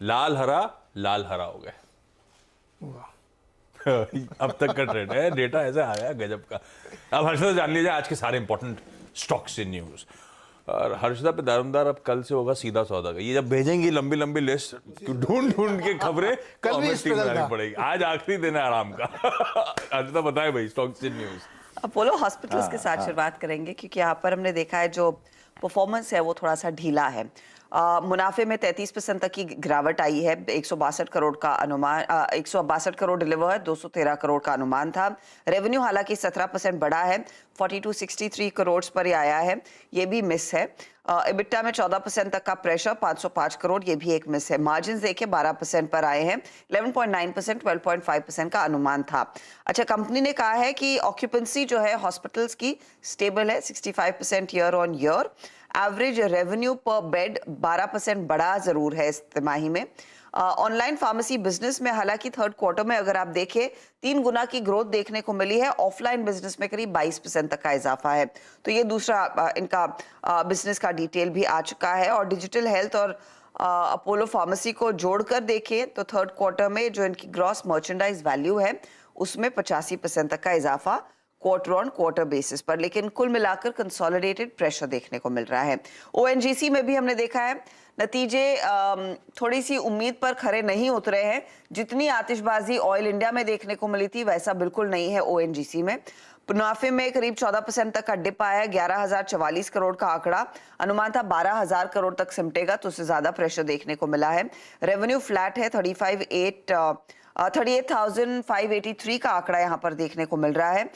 लाल हरा हो गए। अब तक का ट्रेंड है, डेटा ऐसा आया गजब का। अब हर्षदा जान लीजिए आज के सारे इंपॉर्टेंट स्टॉक्स इन न्यूज। और हर्षदा पे दारोमदार अब कल से होगा सीधा सौदा का। ये जब भेजेंगी लंबी लंबी लिस्ट ढूंढ के खबरें कल भी टीम बनानी पड़ेगी। आज आखिरी दिन है आराम का। हर्षदा बताए भाई stocks in news. Apollo hospitals के साथ शुरुआत करेंगे क्योंकि यहाँ पर हमने देखा है जो परफॉर्मेंस है वो थोड़ा सा ढीला है। मुनाफे में 33% तक की गिरावट आई है। 162 करोड़ का अनुमान 162 करोड़ डिलीवर है, 213 करोड़ का अनुमान था। रेवेन्यू हालांकि 17% बढ़ा है, 4263 करोड़ पर ही आया है, ये भी मिस है। इबिटा में 14% तक का प्रेशर, 505 करोड़, ये भी एक मिस है। मार्जिन देखिए 12% पर आए हैं, 11.9%, 12.5% का अनुमान था। अच्छा, कंपनी ने कहा है कि ऑक्यूपेंसी जो है हॉस्पिटल्स की स्टेबल है, 65% year on year. Average revenue पर बेड 12% बढ़ा जरूर है इस तिमाही में। ऑनलाइन फार्मेसी बिजनेस में हालांकि थर्ड क्वार्टर में अगर आप देखें 3 गुना की ग्रोथ देखने को मिली है। ऑफलाइन बिजनेस में करीब 22% तक का इजाफा है। तो ये दूसरा इनका बिजनेस का डिटेल भी आ चुका है। और डिजिटल हेल्थ और अपोलो फार्मेसी को जोड़कर देखें तो थर्ड क्वार्टर में जो इनकी ग्रॉस मर्चेंडाइज वैल्यू है उसमें 85% तक का इजाफा क्वार्टर ऑन क्वार्टर बेसिस पर। लेकिन कुल मिलाकर कंसोलिडेटेड प्रेशर देखने को मिल रहा है। ओएनजीसी में भी हमने देखा है नतीजे थोड़ी सी उम्मीद पर खरे नहीं उतरे हैं। जितनी आतिशबाजी ऑयल इंडिया में देखने को मिली थी वैसा बिल्कुल नहीं है ओएनजीसी में। मुनाफे में करीब 14% तक का डिप आया है, 11,044 करोड़ का आंकड़ा, अनुमान था 12,000 करोड़ तक सिमटेगा, तो उससे ज्यादा प्रेशर देखने को मिला है। रेवेन्यू फ्लैट है, 38,583 का आंकड़ा यहाँ पर देखने को मिल रहा है।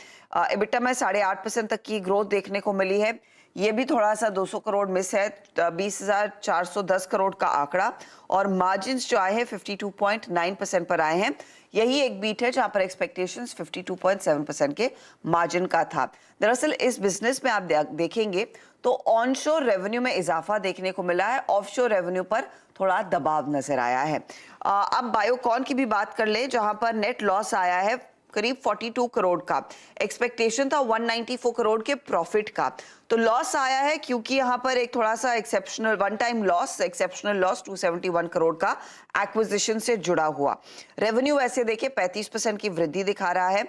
इबिटा में 8.5% तक की ग्रोथ देखने को मिली है, ये भी थोड़ा सा 200 करोड़ मिस है, 20,410 करोड़ का आंकड़ा। और मार्जिन्स जो आए हैं 52.9% पर आए हैं, यही एक बीट है जहां पर एक्सपेक्टेशंस 52.7% के मार्जिन का था। दरअसल इस बिजनेस में आप देखेंगे तो ऑनशोर रेवेन्यू में इजाफा देखने को मिला है, ऑफशोर रेवेन्यू पर थोड़ा दबाव नजर आया है। अब बायोकॉन की भी बात कर ले जहां पर नेट लॉस आया है करीब 42 करोड़ का, एक्सपेक्टेशन था 194 करोड़ के प्रॉफिट का। तो लॉस आया है क्योंकि यहां पर एक थोड़ा सा exceptional one time loss, exceptional loss 271 crore का एक्विजिशन से जुड़ा हुआ। रेवेन्यू वैसे देखिए 35% की वृद्धि दिखा रहा है,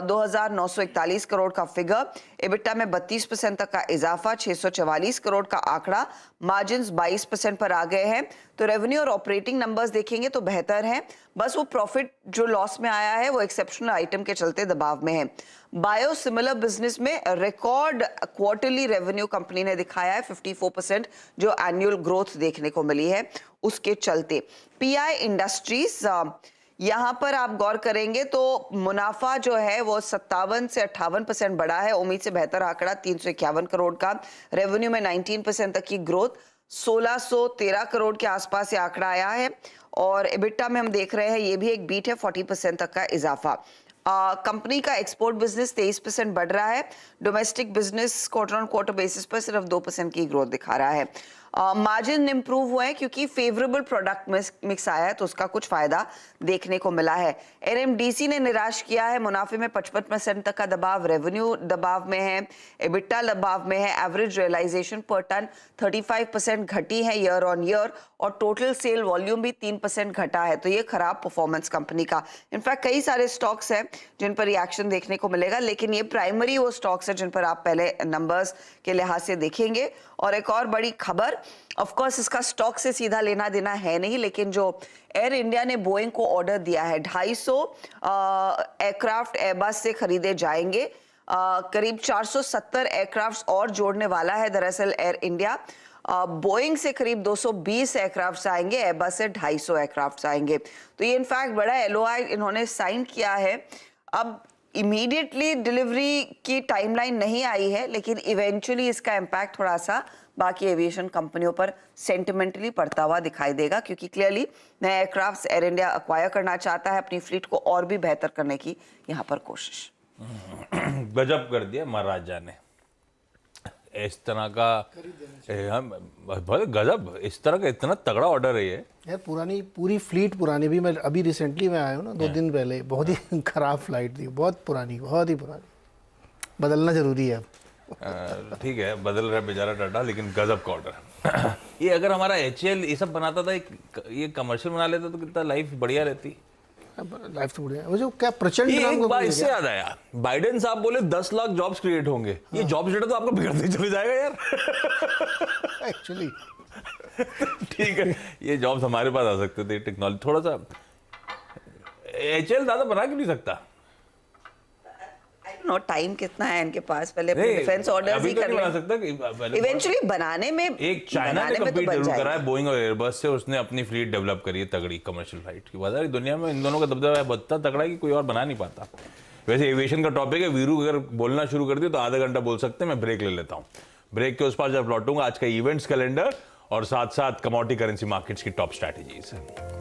2,941 करोड़ का फिगर। इबिटा में 32% तक का इजाफा, 644 करोड़ का आंकड़ा। मार्जिन्स 22% पर आ गए हैं। तो रेवेन्यू और ऑपरेटिंग नंबर्स देखेंगे तो बेहतर हैं, बस वो प्रॉफिट जो लॉस में आया है वो एक्सेप्शनल आइटम के चलते दबाव में है। बायोसिमिलर बिजनेस में रिकॉर्ड क्वार्टरली रेवेन्यू कंपनी ने दिखाया है, 54% जो एनुअल ग्रोथ देखने को मिली है उसके चलते। पीआई इंडस्ट्रीज यहां पर आप गौर करेंगे तो मुनाफा जो है वो 57 से 58% बढ़ा है, उम्मीद से बेहतर आंकड़ा 351 करोड़ का। रेवेन्यू में 19% तक की ग्रोथ, 1613 करोड़ के आसपास ये आंकड़ा आया है। और इबिटा में हम देख रहे हैं ये भी एक बीट है, 40% तक का इजाफा। कंपनी का एक्सपोर्ट बिजनेस 23% बढ़ रहा है, domestic business quarter on quarter basis पर सिर्फ 2% की ग्रोथ दिखा रहा है। मार्जिन इंप्रूव हुए हैं क्योंकि फेवरेबल प्रोडक्ट मिक्स आया है तो उसका कुछ फायदा देखने को मिला है। एनएमडीसी ने निराश किया है, मुनाफे में 55% तक का दबाव, रेवेन्यू दबाव में है, इबिटा दबाव में है। एवरेज रियलाइजेशन पर टन 35% घटी है ईयर ऑन ईयर, और टोटल सेल वॉल्यूम भी 3% घटा है। तो ये खराब परफॉर्मेंस कंपनी का। इनफैक्ट कई सारे स्टॉक्स हैं जिन पर रिएक्शन देखने को मिलेगा, लेकिन ये प्राइमरी वो स्टॉक्स है जिन पर आप पहले नंबर्स के लिहाज से देखेंगे। और एक और बड़ी खबर, ऑफ कोर्स इसका स्टॉक से सीधा लेना देना है नहीं, लेकिन जो एयर इंडिया ने बोइंग को ऑर्डर दिया है 250 एयरक्राफ्ट एयरबस से खरीदे जाएंगे। करीब 470 एयरक्राफ्ट और जोड़ने वाला है दरअसल एयर इंडिया। बोइंग से करीब 220 एयरक्राफ्ट आएंगे, एयरबस से 250 एयरक्राफ्ट आएंगे। तो ये इनफैक्ट बड़ा एलओआई इन्होंने साइन किया है। अब इमीडिएटली डिलीवरी की टाइमलाइन नहीं आई है, लेकिन इवेंचुअली इसका इम्पैक्ट थोड़ा सा बाकी एविएशन कंपनियों पर सेंटिमेंटली पड़ता हुआ दिखाई देगा, क्योंकि क्लियरली नए एयरक्राफ्ट एयर इंडिया अक्वायर करना चाहता है, अपनी फ्लीट को और भी बेहतर करने की यहाँ पर कोशिश। गजब कर दिया महाराजा ने इस तरह का, गजब, इस तरह का इतना तगड़ा ऑर्डर है ये। यार पूरी फ्लीट पुरानी भी, मैं अभी रिसेंटली मैं आया हूँ ना 2 दिन पहले, बहुत ही खराब फ्लाइट थी, बहुत पुरानी, बहुत ही पुरानी, बदलना जरूरी है अब। ठीक है, बदल रहा है बेचारा टाटा, लेकिन गजब का ऑर्डर। ये अगर हमारा HAL ये सब बनाता था, ये कमर्शियल बना लेता तो कितना लाइफ बढ़िया रहती। लाइफ तो बढ़िया। वो जो क्या प्रचंड ये नाम एक का बार कोई इससे है याद आया, बाइडेन साहब बोले 10 लाख जॉब्स क्रिएट होंगे। ये जॉब्स डेटा तो आपको बिगड़ते चले जाएगा यार। क्या? एक्चुअली ठीक है, ये जॉब्स हमारे पास आ सकते थे, टेक्नोलॉजी थोड़ा सा। HAL ज्यादा बना क्यों नहीं सकता? नो टाइम कितना है इनके पास, पहले डिफेंस ऑर्डर्स अभी ही तो कर नहीं बना लें। सकता कि पहले इवेंचुअली बनाने में, एक चाइना ने बनाने में तो कम्पीट बन जरूर करा है, जाएगा। बोइंग और एयरबस से। उसने अपनी फ्लीट डेवलप करी है तगड़ी कमर्शियल फ्लाइट की। बाजार दुनिया में इन दोनों का दबदबा बहुत तगड़ा है कि कोई और बना नहीं पाता। वैसे एविएशन का टॉपिक है, वीरू अगर बोलना शुरू कर दिया तो आधा घंटा बोल सकते हैं। मैं ब्रेक ले लेता हूँ, ब्रेक के उस पार जब लौटूंगा आज का इवेंट्स कैलेंडर और साथ साथ कमोडिटी करेंसी मार्केट्स की टॉप स्ट्रैटेजीज है।